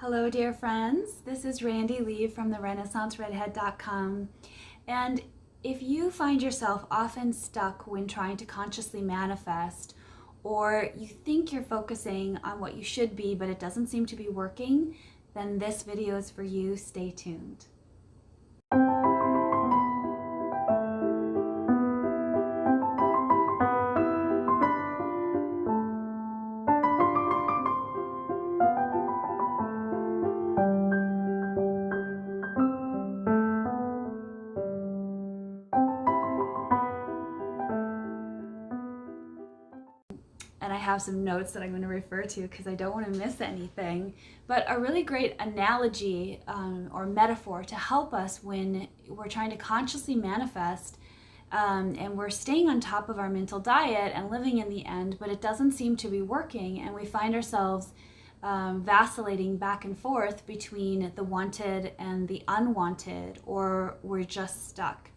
Hello, dear friends. This is Randy Lee from theRenaissanceRedhead.com. And if you find yourself often stuck when trying to consciously manifest, or you think you're focusing on what you should be, but it doesn't seem to be working, then this video is for you. Stay tuned. And I have some notes that I'm going to refer to because I don't want to miss anything. But a really great analogy or metaphor to help us when we're trying to consciously manifest and we're staying on top of our mental diet and living in the end, but it doesn't seem to be working, and we find ourselves vacillating back and forth between the wanted and the unwanted, or we're just stuck.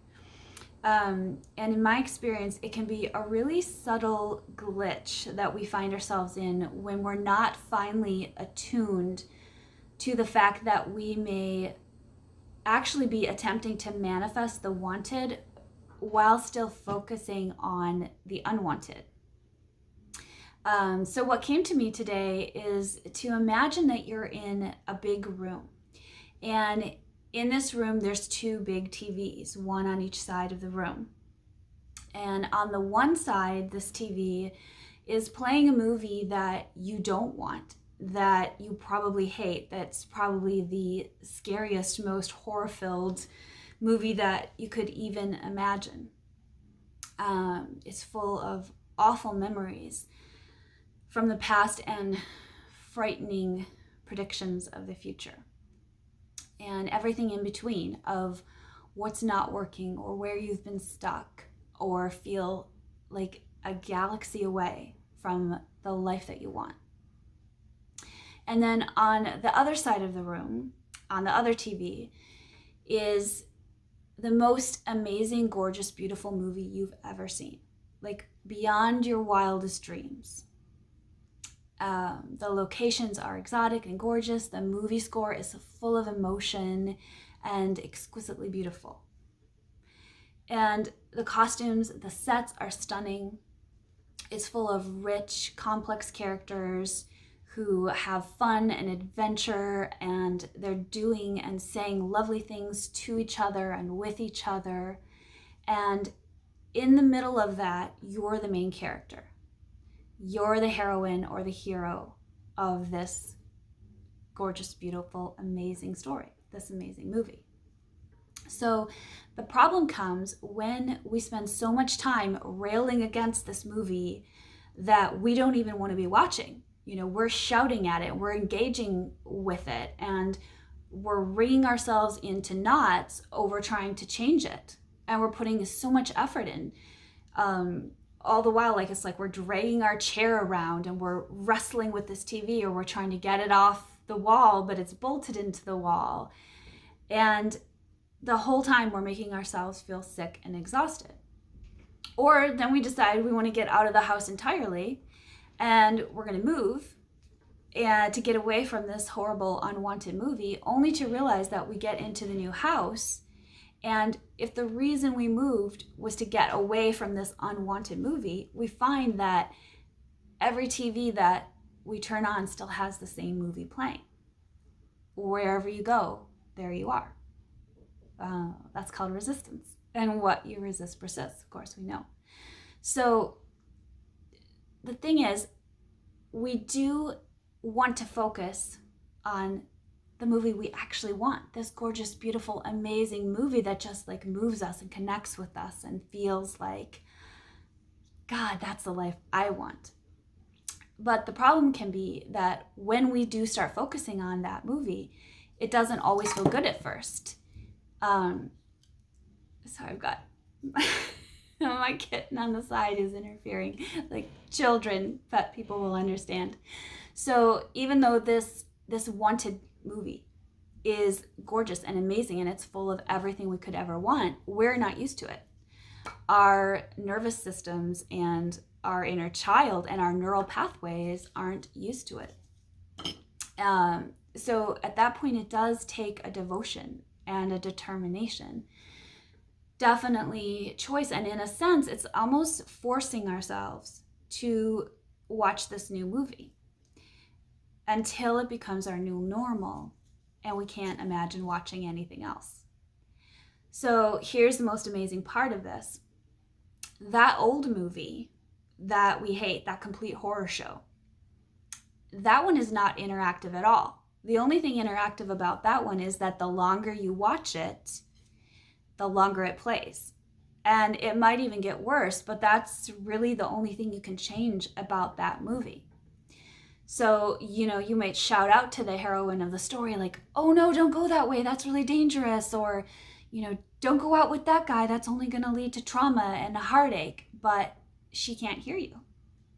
And in my experience, it can be a really subtle glitch that we find ourselves in when we're not finely attuned to the fact that we may actually be attempting to manifest the wanted while still focusing on the unwanted. So what came to me today is to imagine that you're in a big room, and in this room, there's two big TVs, one on each side of the room. And on the one side, this TV is playing a movie that you don't want, that you probably hate, that's probably the scariest, most horror-filled movie that you could even imagine. It's full of awful memories from the past and frightening predictions of the future, and everything in between of what's not working, or where you've been stuck, or feel like a galaxy away from the life that you want. And then on the other side of the room, on the other TV, is the most amazing, gorgeous, beautiful movie you've ever seen, like beyond your wildest dreams. The locations are exotic and gorgeous. The movie score is full of emotion and exquisitely beautiful. And the costumes, the sets are stunning. It's full of rich, complex characters who have fun and adventure, and they're doing and saying lovely things to each other and with each other. And in the middle of that, you're the main character. You're the heroine or the hero of this gorgeous, beautiful, amazing story, this amazing movie. So the problem comes when we spend so much time railing against this movie that we don't even want to be watching. You know, we're shouting at it, we're engaging with it, and we're wringing ourselves into knots over trying to change it. And we're putting so much effort in. All the while, like it's like we're dragging our chair around and we're wrestling with this TV, or we're trying to get it off the wall, but it's bolted into the wall. And the whole time we're making ourselves feel sick and exhausted. Or then we decide we want to get out of the house entirely, and we're going to move and to get away from this horrible, unwanted movie, only to realize that we get into the new house. And if the reason we moved was to get away from this unwanted movie, we find that every TV that we turn on still has the same movie playing. Wherever you go, there you are. That's called resistance. And what you resist persists, of course, we know. So the thing is, we do want to focus on the movie we actually want, this gorgeous, beautiful, amazing movie that just like moves us and connects with us and feels like, God, that's the life I want. But the problem can be that when we do start focusing on that movie, it doesn't always feel good at first. So I've got my kitten on the side is interfering, like children, but people will understand. So even though this wanted movie is gorgeous and amazing, and it's full of everything we could ever want, we're not used to it. Our nervous systems and our inner child and our neural pathways aren't used to it. So at that point, it does take a devotion and a determination. Definitely choice. And in a sense, it's almost forcing ourselves to watch this new movie until it becomes our new normal and we can't imagine watching anything else. So here's the most amazing part of this. That old movie that we hate, that complete horror show, that one is not interactive at all. The only thing interactive about that one is that the longer you watch it, the longer it plays. And it might even get worse, but that's really the only thing you can change about that movie. So, you might shout out to the heroine of the story, like, oh no, don't go that way, that's really dangerous. Or, don't go out with that guy, that's only gonna lead to trauma and a heartache. But she can't hear you.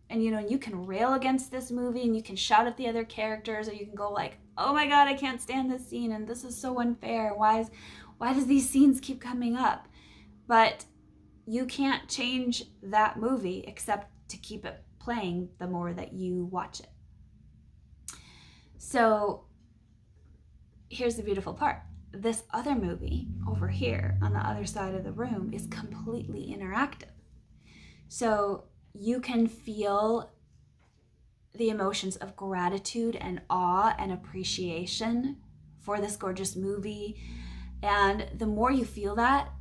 And, you can rail against this movie and you can shout at the other characters, or you can go like, oh my God, I can't stand this scene and this is so unfair. Why does these scenes keep coming up? But you can't change that movie except to keep it playing the more that you watch it. So here's the beautiful part. This other movie over here on the other side of the room is completely interactive. So you can feel the emotions of gratitude and awe and appreciation for this gorgeous movie. And the more you feel that,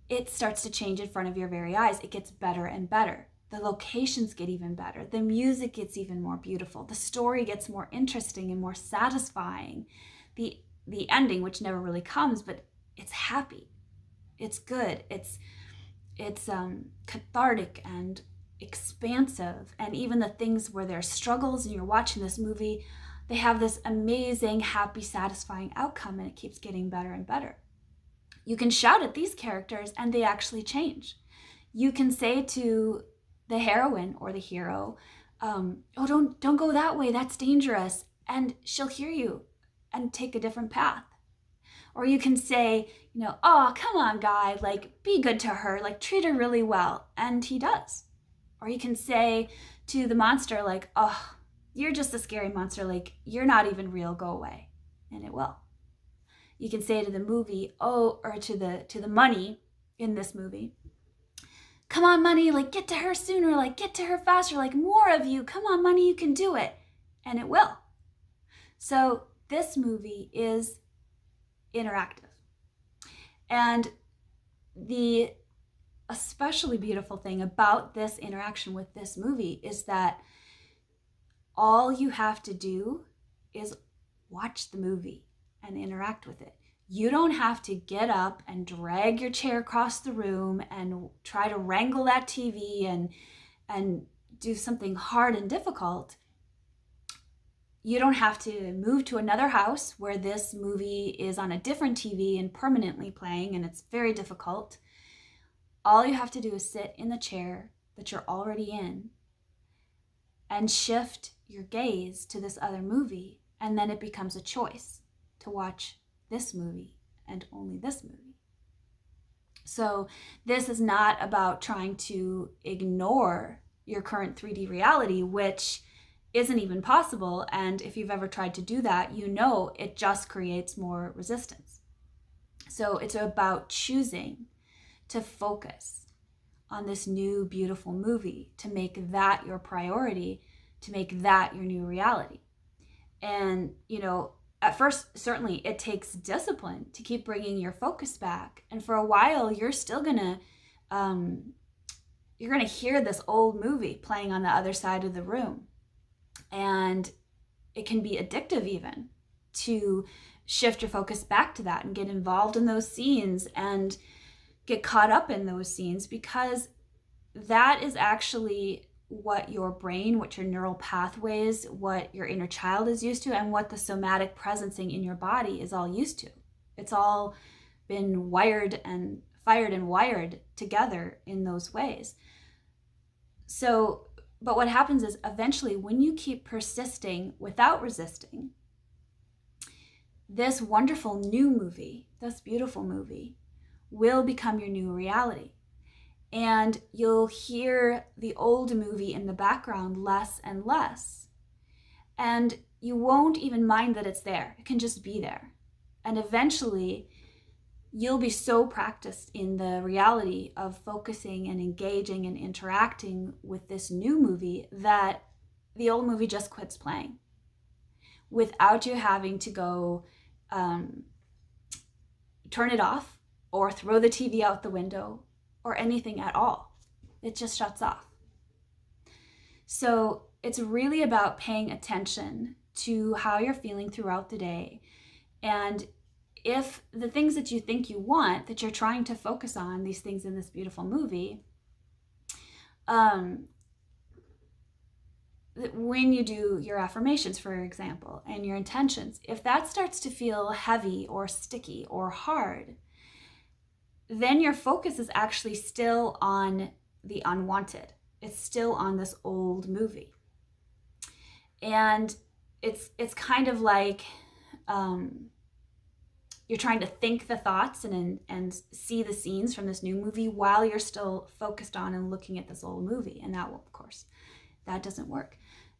it starts to change in front of your very eyes. It gets better and better. The locations get even better. The music gets even more beautiful. The story gets more interesting and more satisfying. The ending, which never really comes, but it's happy. It's good. It's cathartic and expansive. And even the things where there's struggles and you're watching this movie, they have this amazing, happy, satisfying outcome, and it keeps getting better and better. You can shout at these characters and they actually change. You can say to the heroine or the hero, oh, don't go that way, that's dangerous. And she'll hear you and take a different path. Or you can say, oh, come on, guy, like, be good to her, like, treat her really well. And he does. Or you can say to the monster, like, oh, you're just a scary monster, like, you're not even real, go away. And it will. You can say to the movie, or to the money in this movie, come on, money, like, get to her sooner, like, get to her faster, like, more of you, come on, money, you can do it. And it will. So this movie is interactive. And the especially beautiful thing about this interaction with this movie is that all you have to do is watch the movie and interact with it. You don't have to get up and drag your chair across the room and try to wrangle that TV and do something hard and difficult. You don't have to move to another house where this movie is on a different TV and permanently playing, and it's very difficult. All you have to do is sit in the chair that you're already in and shift your gaze to this other movie, and then it becomes a choice to watch this movie and only this movie. So this is not about trying to ignore your current 3D reality, which isn't even possible. And if you've ever tried to do that, it just creates more resistance. So it's about choosing to focus on this new, beautiful movie, to make that your priority, to make that your new reality. And, at first, certainly it takes discipline to keep bringing your focus back. And for a while, you're still gonna hear this old movie playing on the other side of the room. And it can be addictive even to shift your focus back to that and get involved in those scenes and get caught up in those scenes, because that is actually what your brain, what your neural pathways, what your inner child is used to, and what the somatic presencing in your body is all used to. It's all been wired and fired and wired together in those ways. So, but what happens is eventually when you keep persisting without resisting, this wonderful new movie, this beautiful movie, will become your new reality. And you'll hear the old movie in the background less and less. And you won't even mind that it's there. It can just be there. And eventually, you'll be so practiced in the reality of focusing and engaging and interacting with this new movie that the old movie just quits playing without you having to go turn it off or throw the TV out the window or anything at all. It just shuts off. So it's really about paying attention to how you're feeling throughout the day. And if the things that you think you want, that you're trying to focus on, these things in this beautiful movie, when you do your affirmations, for example, and your intentions, if that starts to feel heavy or sticky or hard, then your focus is actually still on the unwanted. It's still on this old movie. And it's kind of like you're trying to think the thoughts and see the scenes from this new movie while you're still focused on and looking at this old movie. And that will, of course, that doesn't work.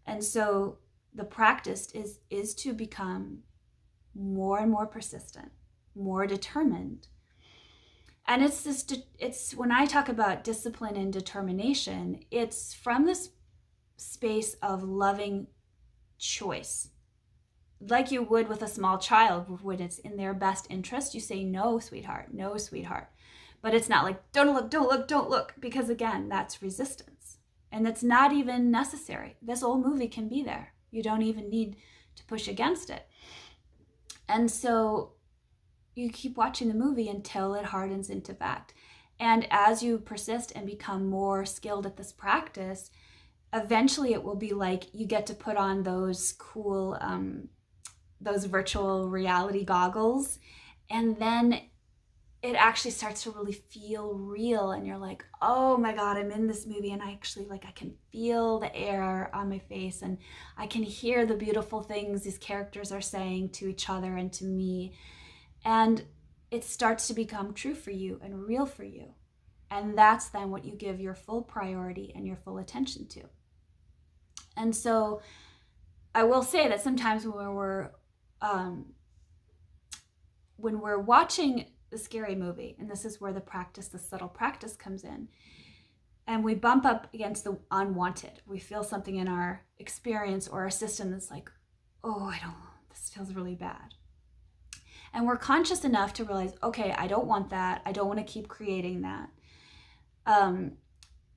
And so the practice is to become more and more persistent, more determined. And it's when I talk about discipline and determination, it's from this space of loving choice. Like you would with a small child when it's in their best interest, you say, no, sweetheart, no, sweetheart. But it's not like, don't look, don't look, don't look, because again, that's resistance. And that's not even necessary. This old movie can be there. You don't even need to push against it. And so you keep watching the movie until it hardens into fact. And as you persist and become more skilled at this practice, eventually it will be like you get to put on those cool, those virtual reality goggles, and then it actually starts to really feel real, and you're like, oh my God, I'm in this movie, and I actually I can feel the air on my face, and I can hear the beautiful things these characters are saying to each other and to me, and it starts to become true for you and real for you. And that's then what you give your full priority and your full attention to. And so I will say that sometimes when we're watching the scary movie, and this is where the subtle practice comes in, and we bump up against the unwanted, we feel something in our experience or our system that's like, oh, this feels really bad. And we're conscious enough to realize, okay, I don't want that. I don't want to keep creating that.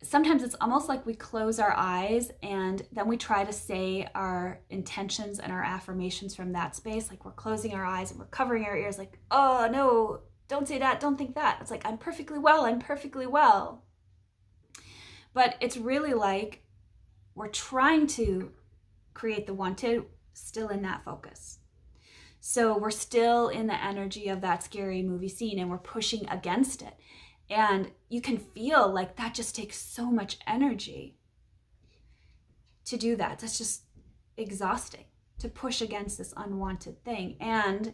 Sometimes it's almost like we close our eyes and then we try to say our intentions and our affirmations from that space. Like we're closing our eyes and we're covering our ears like, oh no, don't say that, don't think that. It's like, I'm perfectly well, I'm perfectly well. But it's really like we're trying to create the wanted still in that focus. So we're still in the energy of that scary movie scene and we're pushing against it. And you can feel like that just takes so much energy to do that. That's just exhausting to push against this unwanted thing. And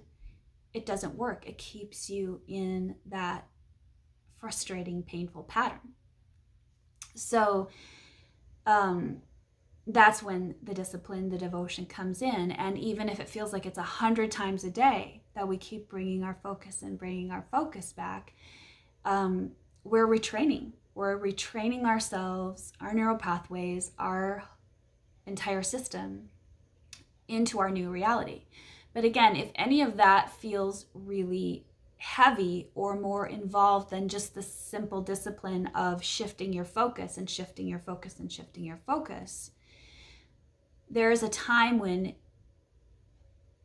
it doesn't work. It keeps you in that frustrating, painful pattern. So that's when the discipline, the devotion comes in. And even if it feels like it's 100 times a day that we keep bringing our focus back, we're retraining. We're retraining ourselves, our neural pathways, our entire system into our new reality. But again, if any of that feels really heavy or more involved than just the simple discipline of shifting your focus and shifting your focus and shifting your focus, there is a time when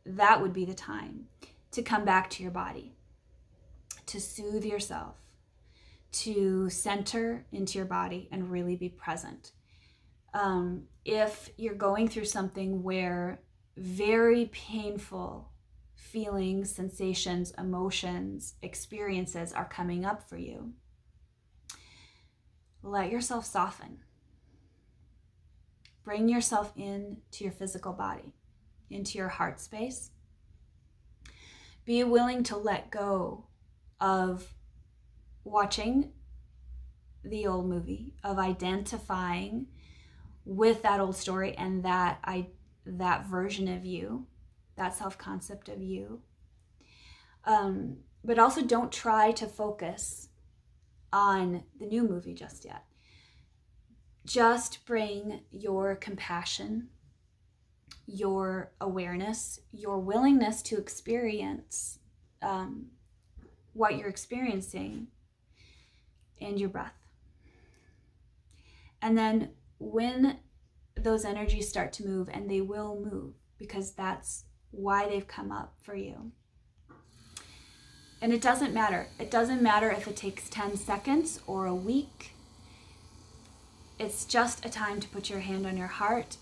that would be the time to come back to your body, to soothe yourself, to center into your body and really be present. If you're going through something where very painful feelings, sensations, emotions, experiences are coming up for you, let yourself soften. Bring yourself into your physical body, into your heart space. Be willing to let go of watching the old movie, of identifying with that old story and that that version of you, that self-concept of you. But also don't try to focus on the new movie just yet. Just bring your compassion, your awareness, your willingness to experience what you're experiencing, and your breath. And then when those energies start to move, and they will move because that's why they've come up for you. And it doesn't matter. It doesn't matter if it takes 10 seconds or a week. It's just a time to put your hand on your heart,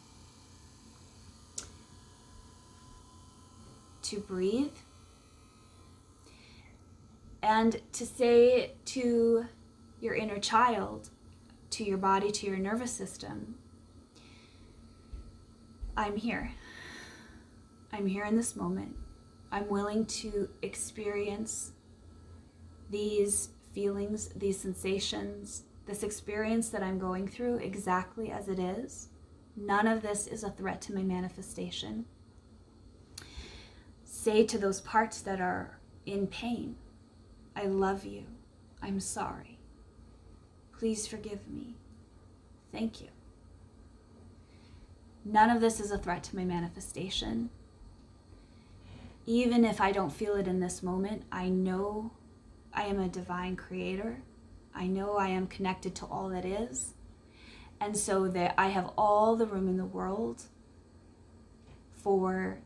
to breathe, and to say to your inner child, to your body, to your nervous system, I'm here. I'm here in this moment. I'm willing to experience these feelings, these sensations, this experience that I'm going through exactly as it is. None of this is a threat to my manifestation. Say to those parts that are in pain, I love you. I'm sorry. Please forgive me. Thank you. None of this is a threat to my manifestation. Even if I don't feel it in this moment, I know I am a divine creator. I know I am connected to all that is. And so that I have all the room in the world for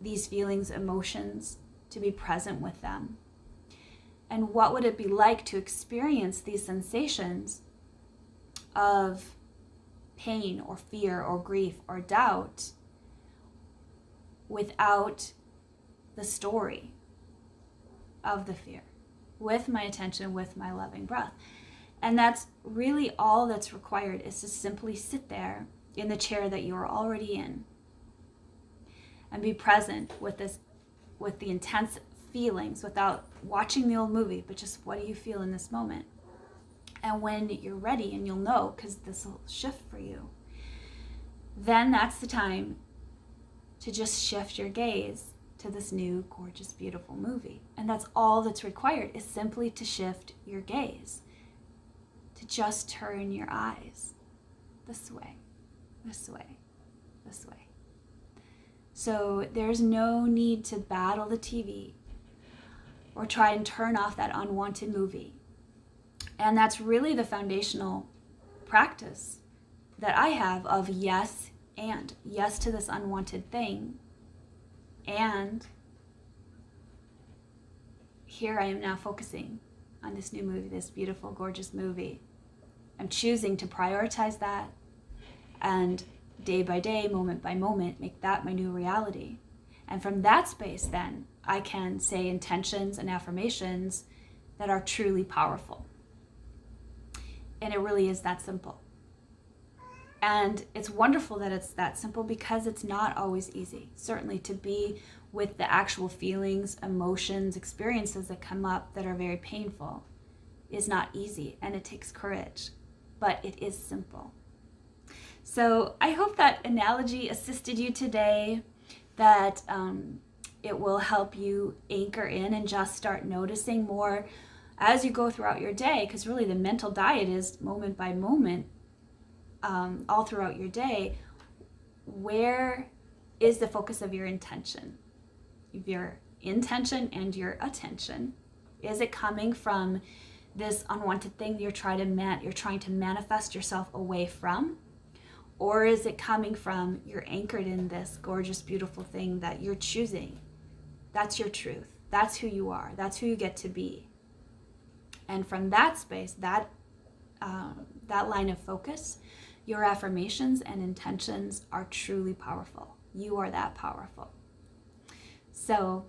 these feelings, emotions, to be present with them. And what would it be like to experience these sensations of pain or fear or grief or doubt without the story of the fear, with my attention, with my loving breath? And that's really all that's required, is to simply sit there in the chair that you are already in and be present with this, with the intense feelings, without watching the old movie, but just what do you feel in this moment? And when you're ready, and you'll know because this will shift for you, then that's the time to just shift your gaze to this new, gorgeous, beautiful movie. And that's all that's required, is simply to shift your gaze, to just turn your eyes this way, this way, this way. So there's no need to battle the TV or try and turn off that unwanted movie. And that's really the foundational practice that I have of yes and. Yes to this unwanted thing. And here I am now focusing on this new movie, this beautiful, gorgeous movie. I'm choosing to prioritize that, and day by day, moment by moment, make that my new reality. And from that space, then, I can say intentions and affirmations that are truly powerful. And it really is that simple. And it's wonderful that it's that simple, because it's not always easy. Certainly to be with the actual feelings, emotions, experiences that come up that are very painful is not easy, and it takes courage, but it is simple. So I hope that analogy assisted you today, that it will help you anchor in and just start noticing more as you go throughout your day, because really the mental diet is moment by moment, all throughout your day. Where is the focus of your intention? Your intention and your attention. Is it coming from this unwanted thing you're trying to manifest yourself away from? Or is it coming from, you're anchored in this gorgeous, beautiful thing that you're choosing? That's your truth. That's who you are. That's who you get to be. And from that space, that line of focus, your affirmations and intentions are truly powerful. You are that powerful. So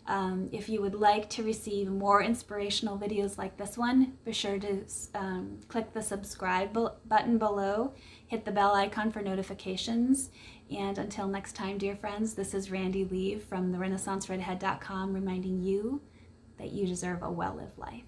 if you would like to receive more inspirational videos like this one, be sure to click the subscribe button below, hit the bell icon for notifications. And until next time, dear friends, this is Randy Lee from theRenaissanceRedhead.com, reminding you that you deserve a well-lived life.